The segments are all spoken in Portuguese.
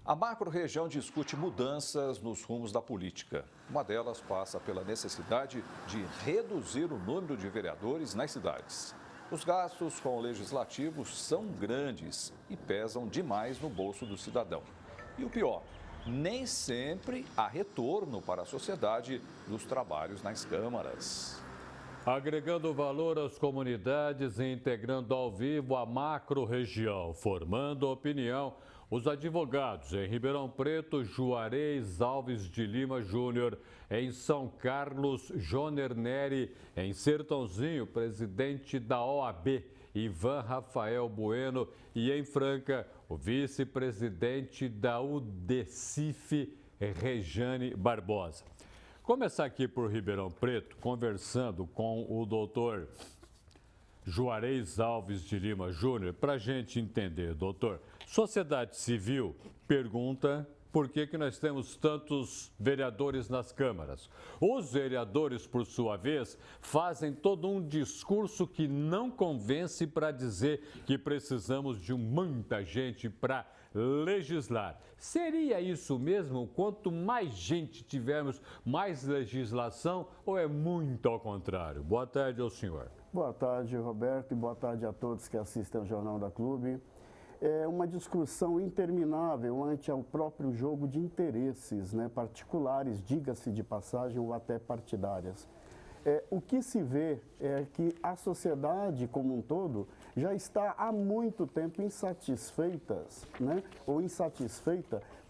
A macro-região discute mudanças nos rumos da política. Uma delas passa pela necessidade de reduzir o número de vereadores nas cidades. Os gastos com o legislativo são grandes e pesam demais no bolso do cidadão. E o pior, nem sempre há retorno para a sociedade dos trabalhos nas câmaras. Agregando valor às comunidades e integrando ao vivo a macro-região, formando opinião, os advogados em Ribeirão Preto, Juarez Alves de Lima Júnior, em São Carlos, Joner Neri, em Sertãozinho, presidente da OAB, Ivan Rafael Bueno, e em Franca, o vice-presidente da UDECIF, Rejane Barbosa. Começar aqui por Ribeirão Preto, conversando com o doutor Juarez Alves de Lima Júnior, para a gente entender, doutor. Sociedade civil pergunta por que nós temos tantos vereadores nas câmaras. Os vereadores, por sua vez, fazem todo um discurso que não convence para dizer que precisamos de muita gente para legislar. Seria isso mesmo? Quanto mais gente tivermos, mais legislação, ou é muito ao contrário? Boa tarde ao senhor. Boa tarde, Roberto, e boa tarde a todos que assistem ao Jornal da Clube. É uma discussão interminável ante ao próprio jogo de interesses, particulares, diga-se de passagem, ou até partidárias. O que se vê é que a sociedade como um todo já está há muito tempo insatisfeita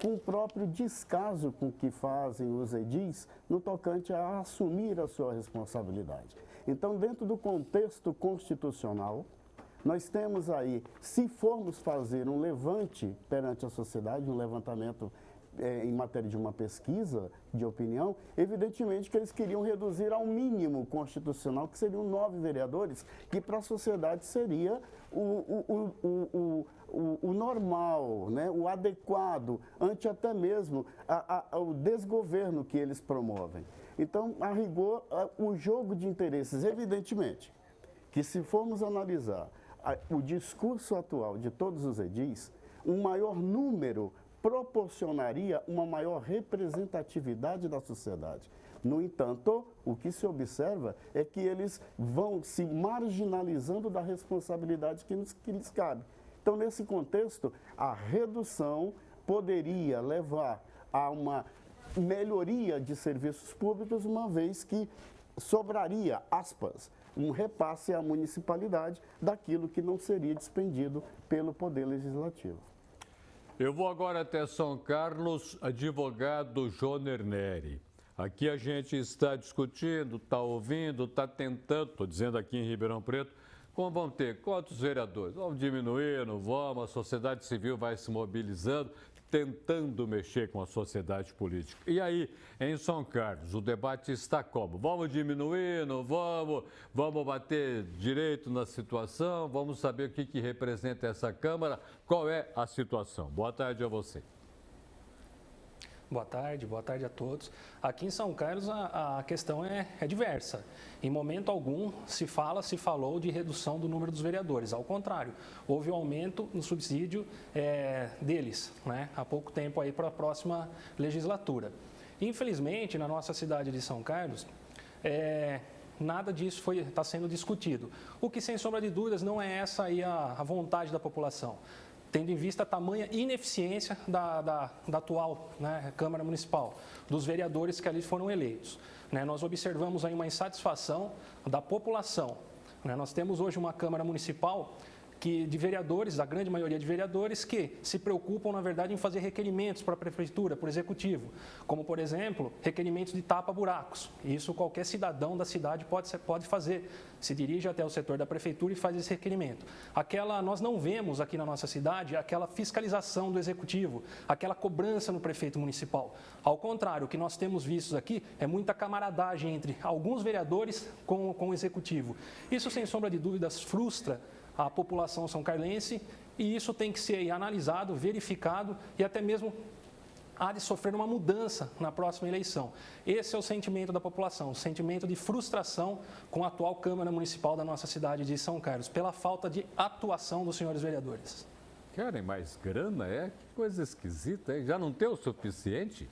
com o próprio descaso com que fazem os edis no tocante a assumir a sua responsabilidade. Então, dentro do contexto constitucional, nós temos aí, se formos fazer um levante perante a sociedade, um levantamento em matéria de uma pesquisa de opinião, evidentemente que eles queriam reduzir ao mínimo constitucional, que seriam 9 vereadores, que para a sociedade seria o normal, o adequado, ante até mesmo o desgoverno que eles promovem. Então, a rigor, o jogo de interesses, evidentemente, que se formos analisar o discurso atual de todos os edis, um maior número proporcionaria uma maior representatividade da sociedade. No entanto, o que se observa é que eles vão se marginalizando da responsabilidade que lhes cabe. Então, nesse contexto, a redução poderia levar a uma melhoria de serviços públicos, uma vez que sobraria, aspas, um repasse à municipalidade daquilo que não seria despendido pelo Poder Legislativo. Eu vou agora até São Carlos, advogado Joner Neri. Aqui a gente está discutindo, está ouvindo, está tentando, estou dizendo aqui em Ribeirão Preto, como vão ter quantos vereadores? Vamos diminuindo, vamos, a sociedade civil vai se mobilizando, tentando mexer com a sociedade política. E aí, em São Carlos, o debate está como? Vamos diminuindo, vamos bater direito na situação, vamos saber o que representa essa Câmara, qual é a situação. Boa tarde a você. Boa tarde a todos. Aqui em São Carlos a questão é diversa. Em momento algum se falou de redução do número dos vereadores. Ao contrário, houve um aumento no subsídio deles, há pouco tempo aí para a próxima legislatura. Infelizmente, na nossa cidade de São Carlos, nada disso está sendo discutido. O que, sem sombra de dúvidas, não é essa aí a vontade da população, tendo em vista a tamanha ineficiência da atual Câmara Municipal, dos vereadores que ali foram eleitos. Nós observamos aí uma insatisfação da população. Nós temos hoje uma Câmara Municipal de vereadores, a grande maioria de vereadores, que se preocupam, na verdade, em fazer requerimentos para a Prefeitura, para o Executivo, como, por exemplo, requerimentos de tapa-buracos. Isso qualquer cidadão da cidade pode fazer, se dirige até o setor da Prefeitura e faz esse requerimento. Nós não vemos aqui na nossa cidade aquela fiscalização do Executivo, aquela cobrança no prefeito municipal. Ao contrário, o que nós temos visto aqui é muita camaradagem entre alguns vereadores com o Executivo. Isso, sem sombra de dúvidas, frustra a população são-carlense, e isso tem que ser analisado, verificado e até mesmo há de sofrer uma mudança na próxima eleição. Esse é o sentimento da população, o sentimento de frustração com a atual Câmara Municipal da nossa cidade de São Carlos, pela falta de atuação dos senhores vereadores. querem mais grana, é? Que coisa esquisita, hein? Já não tem o suficiente?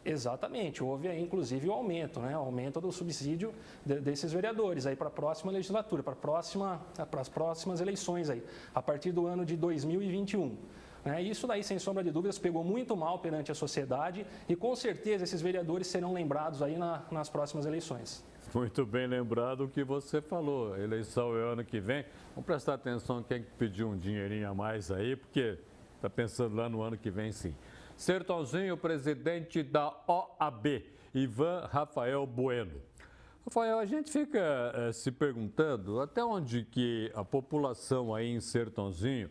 Exatamente, houve aí inclusive o aumento, né? O aumento do subsídio desses vereadores aí para a próxima legislatura, para as próximas eleições aí, a partir do ano de 2021. Isso daí, sem sombra de dúvidas, pegou muito mal perante a sociedade e com certeza esses vereadores serão lembrados aí nas próximas eleições. Muito bem lembrado o que você falou. A eleição é ano que vem. Vamos prestar atenção quem pediu um dinheirinho a mais aí, porque está pensando lá no ano que vem, sim. Sertãozinho, presidente da OAB, Ivan Rafael Bueno. Rafael, a gente fica se perguntando até onde que a população aí em Sertãozinho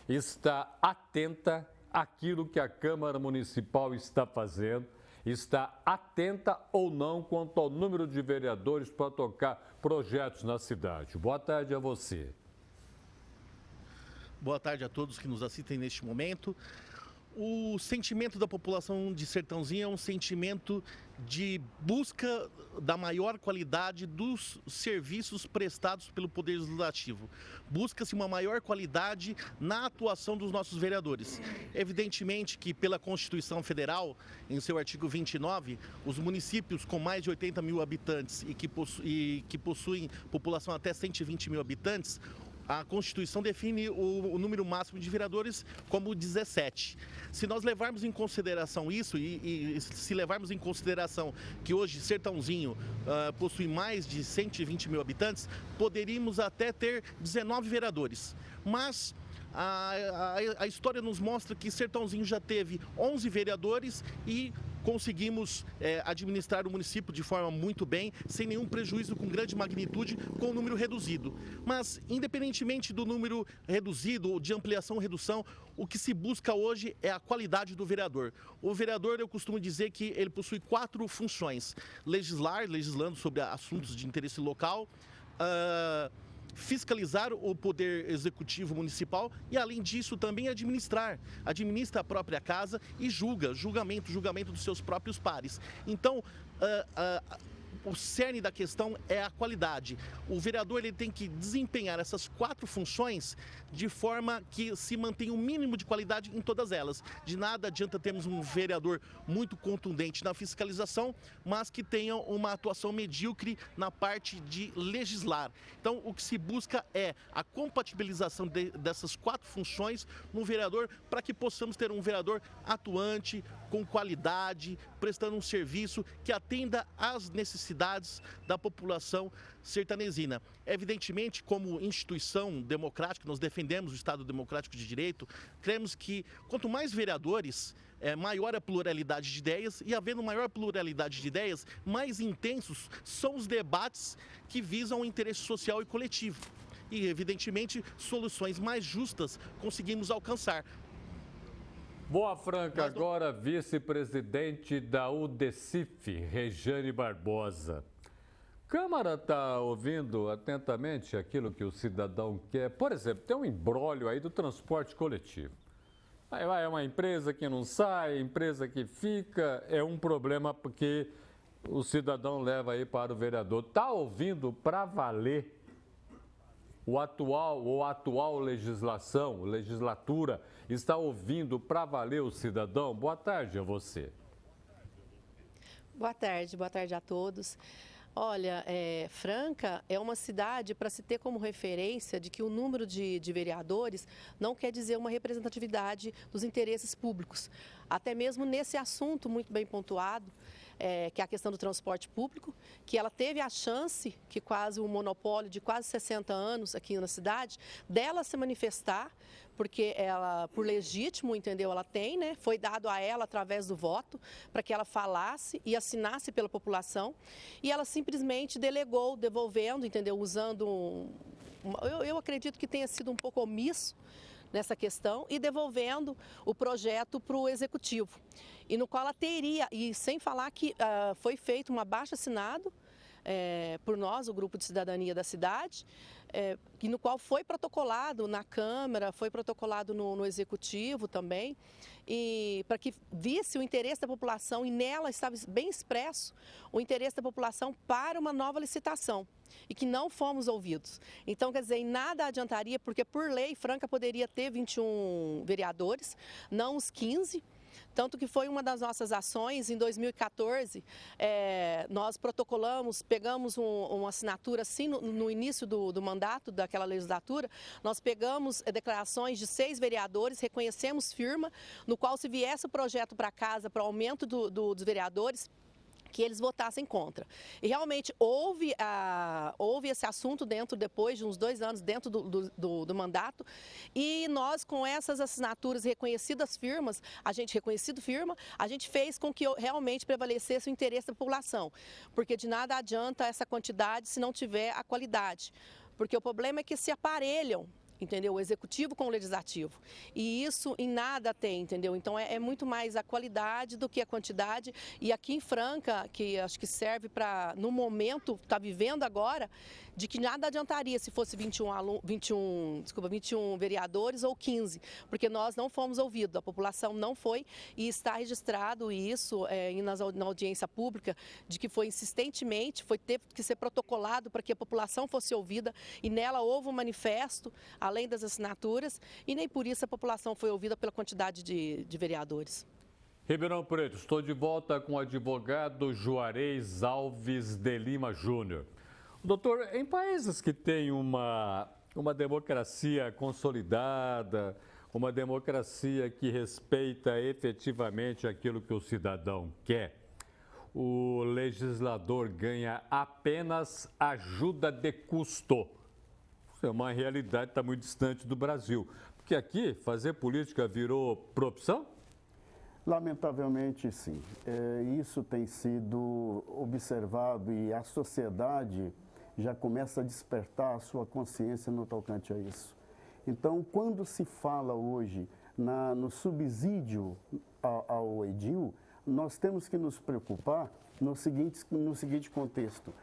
está atenta àquilo que a Câmara Municipal está fazendo, está atenta ou não quanto ao número de vereadores para tocar projetos na cidade. Boa tarde a você. Boa tarde a todos que nos assistem neste momento. O sentimento da população de Sertãozinho é um sentimento de busca da maior qualidade dos serviços prestados pelo Poder Legislativo. Busca-se uma maior qualidade na atuação dos nossos vereadores. Evidentemente que pela Constituição Federal, em seu artigo 29, os municípios com mais de 80 mil habitantes e que possuem população até 120 mil habitantes, a Constituição define o número máximo de vereadores como 17. Se nós levarmos em consideração isso e se levarmos em consideração que hoje Sertãozinho possui mais de 120 mil habitantes, poderíamos até ter 19 vereadores. Mas a história nos mostra que Sertãozinho já teve 11 vereadores e conseguimos administrar o município de forma muito bem, sem nenhum prejuízo, com grande magnitude, com um número reduzido. Mas, independentemente do número reduzido ou de ampliação ou redução, o que se busca hoje é a qualidade do vereador. O vereador, eu costumo dizer que ele possui 4 funções: legislando sobre assuntos de interesse local, fiscalizar o poder executivo municipal e, além disso, também administra a própria casa e julgamento dos seus próprios pares. Então, o cerne da questão é a qualidade. O vereador ele tem que desempenhar essas 4 funções de forma que se mantenha um mínimo de qualidade em todas elas. De nada adianta termos um vereador muito contundente na fiscalização, mas que tenha uma atuação medíocre na parte de legislar. Então, o que se busca é a compatibilização dessas 4 funções no vereador, para que possamos ter um vereador atuante, com qualidade, prestando um serviço que atenda às necessidades da população sertanezina. Evidentemente, como instituição democrática, nós defendemos o Estado Democrático de Direito, cremos que quanto mais vereadores, maior a pluralidade de ideias, e havendo maior pluralidade de ideias, mais intensos são os debates que visam o interesse social e coletivo. E, evidentemente, soluções mais justas conseguimos alcançar. Boa Franca, agora vice-presidente da UDECIF, Regiane Barbosa. Câmara está ouvindo atentamente aquilo que o cidadão quer. Por exemplo, tem um imbróglio aí do transporte coletivo. Aí vai uma empresa que não sai, empresa que fica, é um problema porque o cidadão leva aí para o vereador. Está ouvindo para valer a atual legislatura está ouvindo para valer o cidadão? Boa tarde a você. Boa tarde a todos. Olha, Franca é uma cidade para se ter como referência de que o número de vereadores não quer dizer uma representatividade dos interesses públicos. Até mesmo nesse assunto muito bem pontuado, que é a questão do transporte público, que ela teve a chance, que quase um monopólio de quase 60 anos aqui na cidade, dela se manifestar, porque ela, por legítimo, entendeu? Ela tem, né? Foi dado a ela através do voto, para que ela falasse e assinasse pela população, e ela simplesmente delegou, devolvendo, entendeu? Usando eu acredito que tenha sido um pouco omisso nessa questão e devolvendo o projeto para o executivo. E no qual ela teria, e sem falar que foi feito um abaixo-assinado por nós, o Grupo de Cidadania da cidade, no qual foi protocolado na Câmara, foi protocolado no Executivo também, e para que visse o interesse da população, e nela estava bem expresso o interesse da população para uma nova licitação, e que não fomos ouvidos. Então, quer dizer, em nada adiantaria, porque por lei Franca poderia ter 21 vereadores, não os 15, tanto que foi uma das nossas ações. Em 2014, nós protocolamos, pegamos uma assinatura assim no início do mandato daquela legislatura, nós pegamos declarações de 6 vereadores, reconhecemos firma, no qual se viesse o projeto para casa para aumento dos vereadores, que eles votassem contra. E realmente houve esse assunto depois de uns 2 anos dentro do mandato, e nós, com essas assinaturas reconhecidas firmas, a gente fez com que realmente prevalecesse o interesse da população, porque de nada adianta essa quantidade se não tiver a qualidade, porque o problema é que se aparelham, entendeu? O executivo com o legislativo. E isso em nada tem, entendeu? Então é muito mais a qualidade do que a quantidade. E aqui em Franca, que acho que serve para, no momento, está vivendo agora, de que nada adiantaria se fosse 21 vereadores ou 15, porque nós não fomos ouvidos, a população não foi, e está registrado isso na audiência pública, de que foi insistentemente, teve que ser protocolado para que a população fosse ouvida, e nela houve um manifesto, além das assinaturas, e nem por isso a população foi ouvida pela quantidade de vereadores. Ribeirão Preto, estou de volta com o advogado Juarez Alves de Lima Júnior. Doutor, em países que têm uma democracia consolidada, uma democracia que respeita efetivamente aquilo que o cidadão quer, o legislador ganha apenas ajuda de custo. Isso é uma realidade que está muito distante do Brasil. Porque aqui, fazer política virou profissão? Lamentavelmente, sim. Isso tem sido observado e a sociedade já começa a despertar a sua consciência no tocante a isso. Então, quando se fala hoje no subsídio ao edil, nós temos que nos preocupar no seguinte contexto.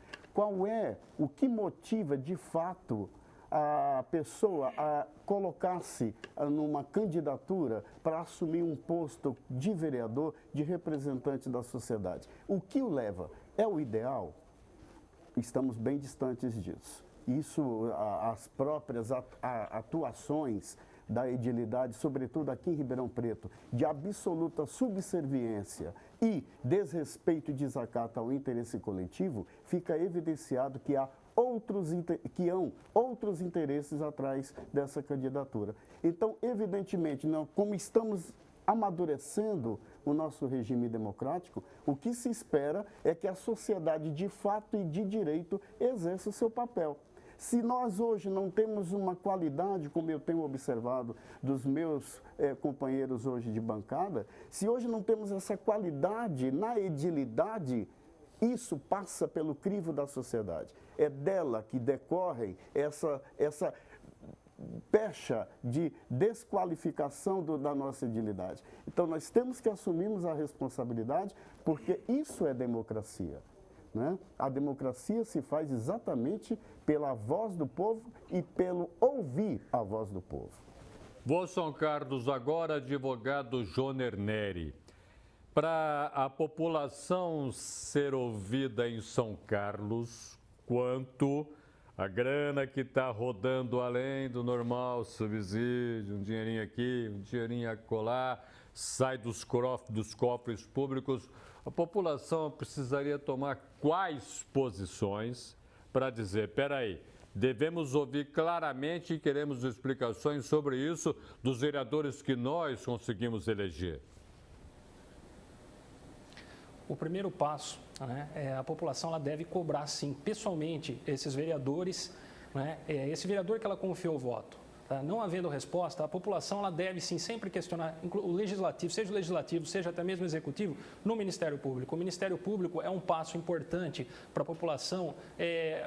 O que motiva, de fato, a pessoa a colocar-se numa candidatura para assumir um posto de vereador, de representante da sociedade? O que o leva? É o ideal? Estamos bem distantes disso. Isso, as próprias atuações da edilidade, sobretudo aqui em Ribeirão Preto, de absoluta subserviência e desrespeito e desacato ao interesse coletivo, fica evidenciado que há outros interesses atrás dessa candidatura. Então, evidentemente, como estamos amadurecendo o nosso regime democrático, o que se espera é que a sociedade, de fato e de direito, exerça o seu papel. Se nós hoje não temos uma qualidade, como eu tenho observado dos meus companheiros hoje de bancada, se hoje não temos essa qualidade na edilidade, isso passa pelo crivo da sociedade. É dela que decorre essa pecha de desqualificação da nossa edilidade. Então, nós temos que assumirmos a responsabilidade, porque isso é democracia, né? A democracia se faz exatamente pela voz do povo e pelo ouvir a voz do povo. Vou São Carlos agora, advogado Joner Neri. Para a população ser ouvida em São Carlos, quanto a grana que está rodando além do normal, subsídio, um dinheirinho aqui, um dinheirinho acolá, sai dos cofres públicos, a população precisaria tomar quais posições para dizer, espera aí, devemos ouvir claramente e queremos explicações sobre isso dos vereadores que nós conseguimos eleger? O primeiro passo, a população ela deve cobrar, sim, pessoalmente, esses vereadores, esse vereador que ela confiou o voto. Tá? Não havendo resposta, a população ela deve, sim, sempre questionar o legislativo, seja até mesmo o executivo, no Ministério Público. O Ministério Público é um passo importante para a população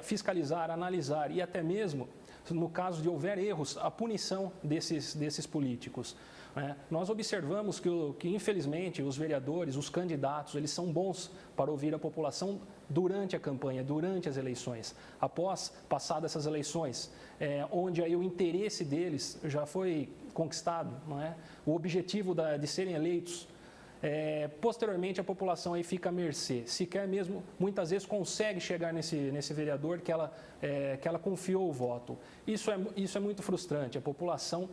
fiscalizar, analisar e até mesmo, no caso de houver erros, a punição desses políticos. né? Nós observamos que, infelizmente, os vereadores, os candidatos, eles são bons para ouvir a população durante a campanha, durante as eleições. Após passadas essas eleições, onde aí o interesse deles já foi conquistado, não é? O objetivo de serem eleitos, posteriormente a população aí fica à mercê. Sequer mesmo, muitas vezes, consegue chegar nesse vereador que ela confiou o voto. Isso é muito frustrante. A população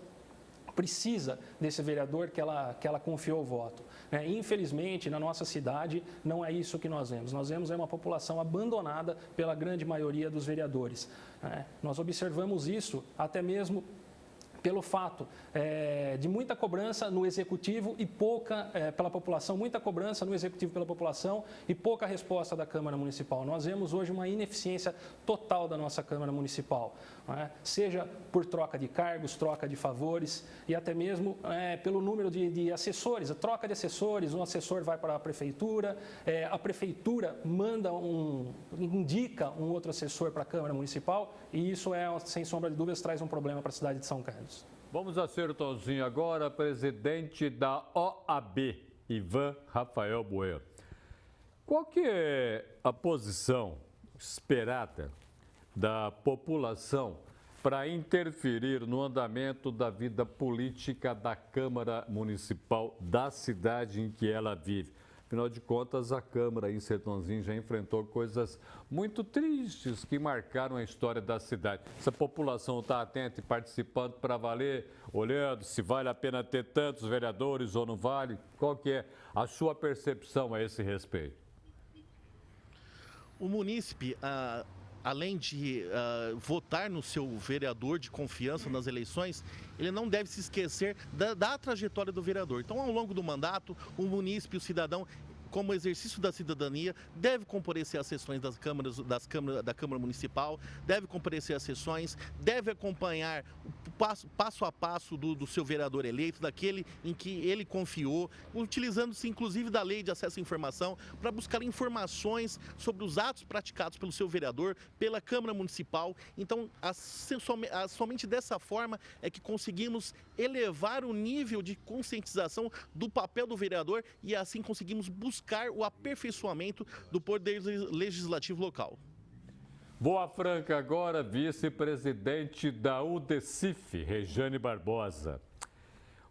precisa desse vereador que ela confiou o voto. Infelizmente, na nossa cidade, não é isso que nós vemos. Nós vemos uma população abandonada pela grande maioria dos vereadores. Nós observamos isso até mesmo pelo fato de muita cobrança no executivo e pouca pela população, muita cobrança no executivo pela população e pouca resposta da Câmara Municipal. Nós vemos hoje uma ineficiência total da nossa Câmara Municipal, seja por troca de cargos, troca de favores e até mesmo pelo número de assessores, a troca de assessores, um assessor vai para a prefeitura indica um outro assessor para a Câmara Municipal e isso, sem sombra de dúvidas, traz um problema para a cidade de São Carlos. Vamos a Sertãozinho agora, presidente da OAB, Ivan Rafael Bueno. Qual que é a posição esperada da população para interferir no andamento da vida política da Câmara Municipal da cidade em que ela vive? Afinal de contas, a Câmara em Sertãozinho já enfrentou coisas muito tristes que marcaram a história da cidade. Essa população está atenta e participando para valer, olhando se vale a pena ter tantos vereadores ou não vale? Qual que é a sua percepção a esse respeito? O munícipe, além de votar no seu vereador de confiança nas eleições, ele não deve se esquecer da trajetória do vereador. Então, ao longo do mandato, o munícipe, o cidadão, como exercício da cidadania, deve comparecer às sessões da Câmara Municipal, deve comparecer às sessões, deve acompanhar o passo a passo do seu vereador eleito, daquele em que ele confiou, utilizando-se inclusive da lei de acesso à informação para buscar informações sobre os atos praticados pelo seu vereador, pela Câmara Municipal. Então, somente dessa forma é que conseguimos elevar o nível de conscientização do papel do vereador e assim conseguimos buscar o aperfeiçoamento do poder legislativo local. Boa Franca agora, vice-presidente da UDECIF, Rejane Barbosa.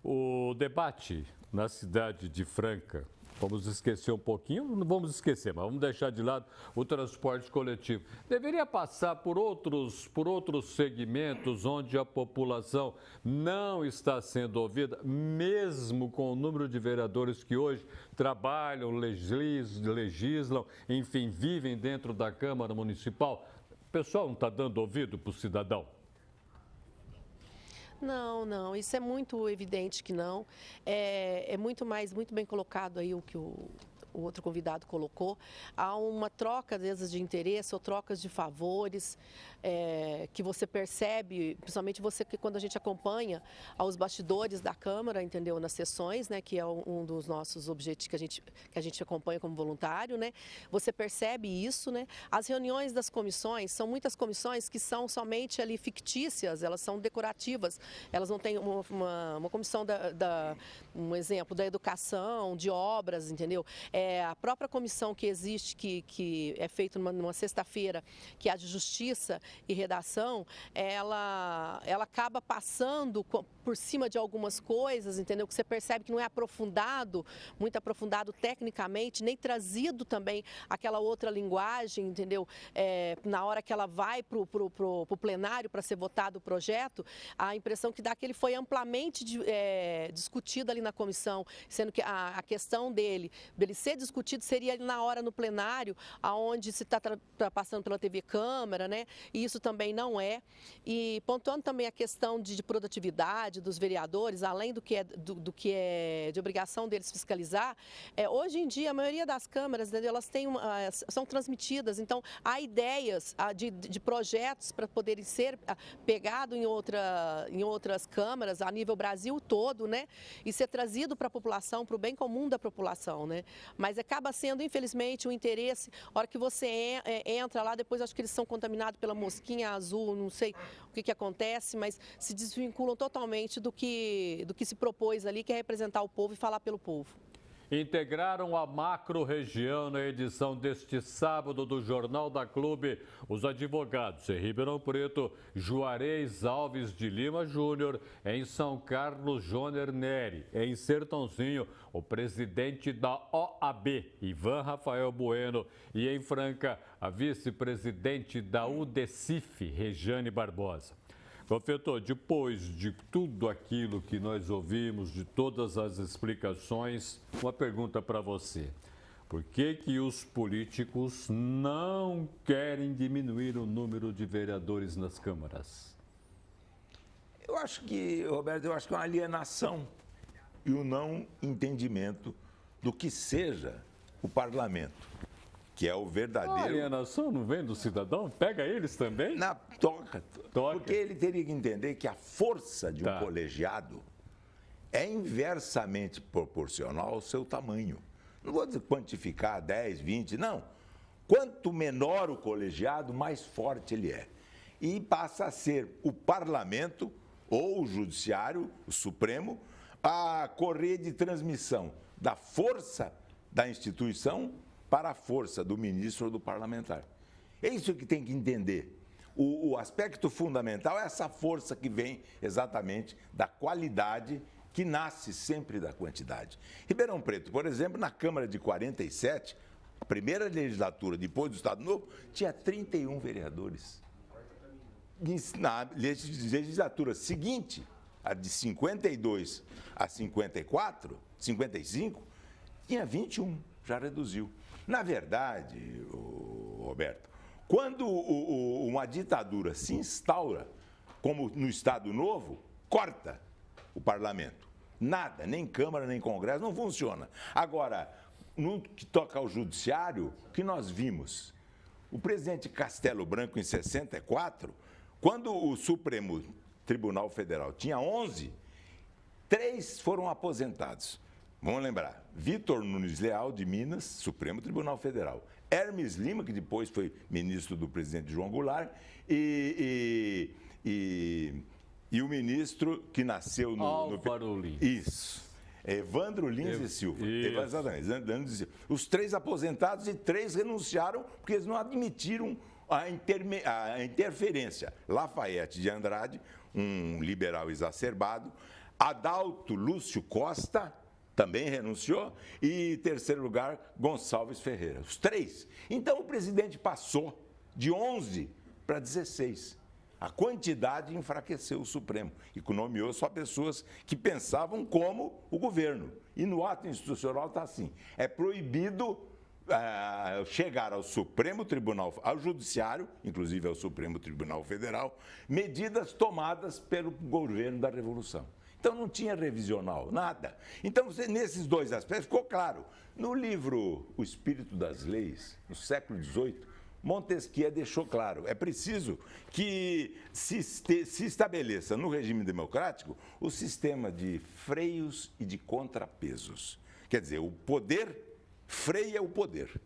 O debate na cidade de Franca, vamos esquecer um pouquinho, não vamos esquecer, mas vamos deixar de lado o transporte coletivo. Deveria passar por outros segmentos onde a população não está sendo ouvida, mesmo com o número de vereadores que hoje trabalham, legislam, enfim, vivem dentro da Câmara Municipal. O pessoal não está dando ouvido para o cidadão? Não, isso é muito evidente que não. É muito bem colocado aí o que o outro convidado colocou. Há uma troca, às vezes, de interesse ou trocas de favores que você percebe, principalmente você que quando a gente acompanha aos bastidores da Câmara, entendeu, nas sessões, né, que é um dos nossos objetivos que a gente acompanha como voluntário, né? Você percebe isso, né? As reuniões das comissões, são muitas comissões que são somente ali fictícias, elas são decorativas, elas não têm uma comissão um exemplo da educação, de obras, entendeu? A própria comissão que existe, que é feita numa sexta-feira, que é a de Justiça e Redação, ela acaba passando por cima de algumas coisas, entendeu? Que você percebe que não é muito aprofundado tecnicamente, nem trazido também aquela outra linguagem, entendeu? Na hora que ela vai para o plenário para ser votado o projeto, a impressão que dá é que ele foi amplamente discutido ali na comissão, sendo que a questão dele ser discutido seria na hora no plenário, aonde se está passando pela TV Câmara, né? E isso também não é. E pontuando também a questão de produtividade dos vereadores, além do que é de obrigação deles fiscalizar, hoje em dia a maioria das câmaras, entendeu? Elas são transmitidas, então há ideias de projetos para poderem ser pegados em outras câmaras a nível Brasil todo, né? E ser trazido para a população, para o bem comum da população, né? Mas acaba sendo, infelizmente, o interesse, a hora que você entra lá, depois acho que eles são contaminados pela mosquinha azul, não sei o que acontece, mas se desvinculam totalmente do que se propôs ali, que é representar o povo e falar pelo povo. Integraram a macro-região na edição deste sábado do Jornal da Clube os advogados em Ribeirão Preto, Juarez Alves de Lima Júnior, em São Carlos, Joner Neri, em Sertãozinho, o presidente da OAB, Ivan Rafael Bueno, e em Franca, a vice-presidente da UDECIF, Rejane Barbosa. Professor, depois de tudo aquilo que nós ouvimos, de todas as explicações, uma pergunta para você. Por que os políticos não querem diminuir o número de vereadores nas câmaras? Eu acho que, Roberto, é uma alienação e o não entendimento do que seja o parlamento, que é o verdadeiro... A alienação não vem do cidadão? Pega eles também? Toca. Porque ele teria que entender que a força de um colegiado é inversamente proporcional ao seu tamanho. Não vou quantificar 10, 20, não. Quanto menor o colegiado, mais forte ele é. E passa a ser o parlamento ou o judiciário, o Supremo, a correia de transmissão da força da instituição para a força do ministro ou do parlamentar. É isso que tem que entender. O aspecto fundamental é essa força que vem exatamente da qualidade, que nasce sempre da quantidade. Ribeirão Preto, por exemplo, na Câmara de 47, a primeira legislatura depois do Estado Novo, tinha 31 vereadores. Na legislatura seguinte, a de 52 a 54, 55, tinha 21, já reduziu. Na verdade, Roberto, quando uma ditadura se instaura, como no Estado Novo, corta o parlamento. Nada, nem Câmara, nem Congresso, não funciona. Agora, no que toca ao judiciário, o que nós vimos? O presidente Castelo Branco, em 64, quando o Supremo Tribunal Federal tinha 11, 3 foram aposentados. Vamos lembrar, Vitor Nunes Leal, de Minas, Supremo Tribunal Federal. Hermes Lima, que depois foi ministro do presidente João Goulart, e o ministro que nasceu no... Álvaro Lins. Isso. Evandro Lins e Silva. Exatamente. Os 3 aposentados e 3 renunciaram porque eles não admitiram a interferência. Lafayette de Andrade, um liberal exacerbado, Adalto Lúcio Costa, também renunciou, e, em terceiro lugar, Gonçalves Ferreira. Os 3. Então, o presidente passou de 11 para 16. A quantidade enfraqueceu o Supremo e nomeou só pessoas que pensavam como o governo. E no ato institucional está assim, é proibido chegar ao Supremo Tribunal, ao Judiciário, inclusive ao Supremo Tribunal Federal, medidas tomadas pelo governo da Revolução. Então, não tinha revisional, nada. Então, nesses 2 aspectos, ficou claro. No livro O Espírito das Leis, no século XVIII, Montesquieu deixou claro, é preciso que se estabeleça no regime democrático o sistema de freios e de contrapesos. Quer dizer, o poder freia o poder.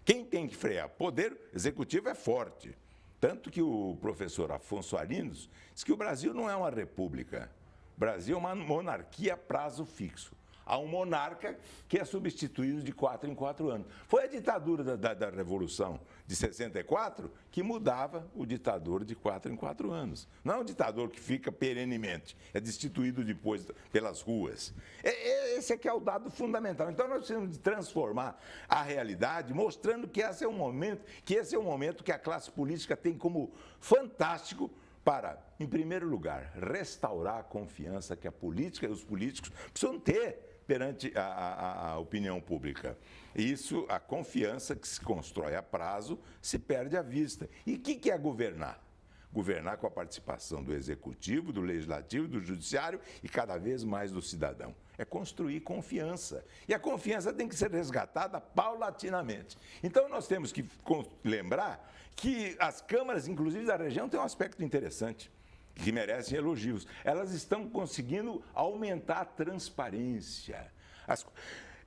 Quem tem que frear? O poder executivo é forte. Tanto que o professor Afonso Arinos diz que o Brasil não é uma república. O Brasil é uma monarquia a prazo fixo. Há um monarca que é substituído de 4 em 4 anos. Foi a ditadura da Revolução de 64 que mudava o ditador de 4 em 4 anos. Não é um ditador que fica perenemente, é destituído depois pelas ruas. Esse aqui é o dado fundamental. Então, nós precisamos de transformar a realidade, mostrando que esse é um momento que a classe política tem como fantástico para, em primeiro lugar, restaurar a confiança que a política e os políticos precisam ter perante a opinião pública. Isso, a confiança que se constrói a prazo, se perde à vista. E o que é governar? Governar com a participação do Executivo, do Legislativo, do Judiciário e cada vez mais do cidadão. É construir confiança. E a confiança tem que ser resgatada paulatinamente. Então, nós temos que lembrar que as câmaras, inclusive da região, têm um aspecto interessante, que merecem elogios. Elas estão conseguindo aumentar a transparência.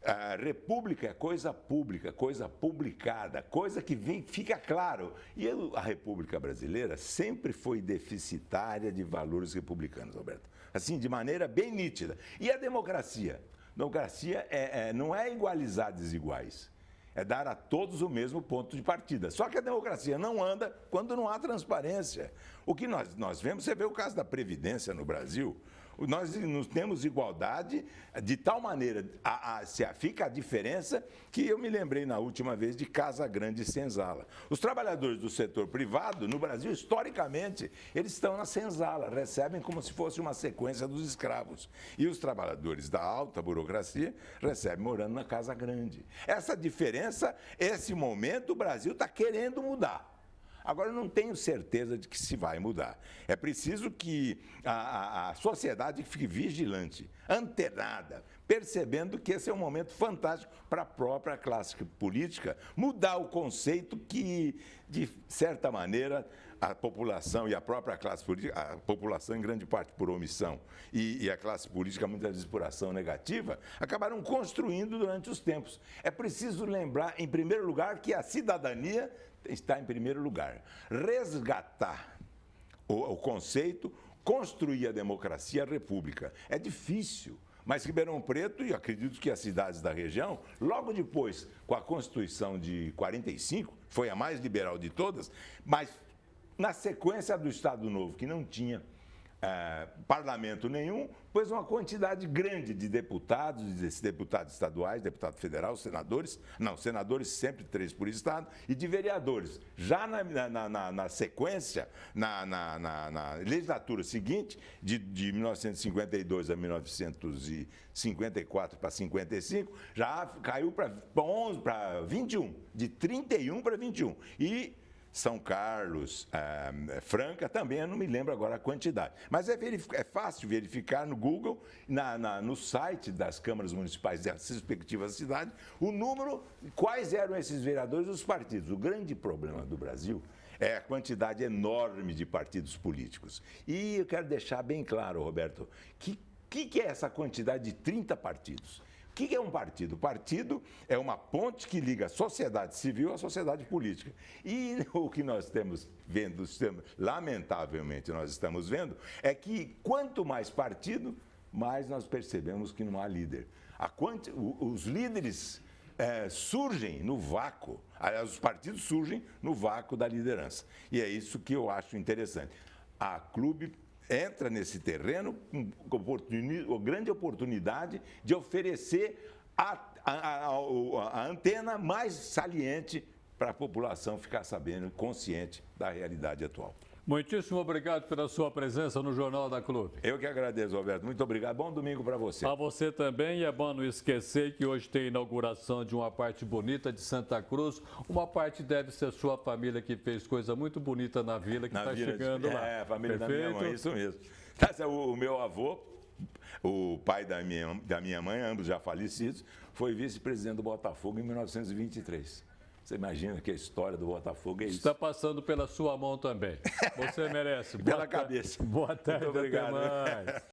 A república é coisa pública, coisa publicada, coisa que fica claro. E a República Brasileira sempre foi deficitária de valores republicanos, Roberto. Assim, de maneira bem nítida. E a democracia? Democracia não é igualizar desiguais. É dar a todos o mesmo ponto de partida. Só que a democracia não anda quando não há transparência. O que nós vemos, você vê o caso da Previdência no Brasil. Nós não temos igualdade de tal maneira, fica a diferença que eu me lembrei na última vez de Casa Grande e Senzala. Os trabalhadores do setor privado, no Brasil, historicamente, eles estão na senzala, recebem como se fosse uma sequência dos escravos. E os trabalhadores da alta burocracia recebem morando na Casa Grande. Essa diferença, esse momento, o Brasil está querendo mudar. Agora, eu não tenho certeza de que se vai mudar. É preciso que a sociedade fique vigilante, antenada, percebendo que esse é um momento fantástico para a própria classe política mudar o conceito que, de certa maneira, a população e a própria classe política, a população em grande parte por omissão e a classe política muitas vezes por ação negativa, acabaram construindo durante os tempos. É preciso lembrar, em primeiro lugar, que a cidadania está em primeiro lugar. Resgatar o conceito, construir a democracia, a república. É difícil, mas Ribeirão Preto, e acredito que as cidades da região, logo depois, com a Constituição de 45, foi a mais liberal de todas, mas na sequência do Estado Novo, que não tinha parlamento nenhum, pôs uma quantidade grande de deputados estaduais, deputado federal, senadores sempre 3 por estado, e de vereadores. Já na sequência, na legislatura seguinte, de 1952 a 1954 para 55, já caiu para 21, de 31 para 21. E São Carlos, Franca, também eu não me lembro agora a quantidade. Mas é fácil verificar no Google, no site das câmaras municipais das respectivas cidades, o número, quais eram esses vereadores dos partidos. O grande problema do Brasil é a quantidade enorme de partidos políticos. E eu quero deixar bem claro, Roberto, que é essa quantidade de 30 partidos? O que é um partido? O partido é uma ponte que liga a sociedade civil à sociedade política. E o que nós estamos vendo, lamentavelmente nós estamos vendo, é que quanto mais partido, mais nós percebemos que não há líder. Os líderes surgem no vácuo, aliás, os partidos surgem no vácuo da liderança. E é isso que eu acho interessante. A Clube entra nesse terreno com grande oportunidade de oferecer a antena mais saliente para a população ficar sabendo, consciente da realidade atual. Muitíssimo obrigado pela sua presença no Jornal da Clube. Eu que agradeço, Roberto. Muito obrigado. Bom domingo para você. Para você também. E é bom não esquecer que hoje tem a inauguração de uma parte bonita de Santa Cruz. Uma parte deve ser sua família, que fez coisa muito bonita na vila, que está chegando lá. A família Perfeito? da minha mãe, isso mesmo. O meu avô, o pai da minha mãe, ambos já falecidos, foi vice-presidente do Botafogo em 1923. Você imagina que a história do Botafogo é isso. Está passando pela sua mão também. Você merece. Pela cabeça. Boa tarde. Muito obrigado. Até mais.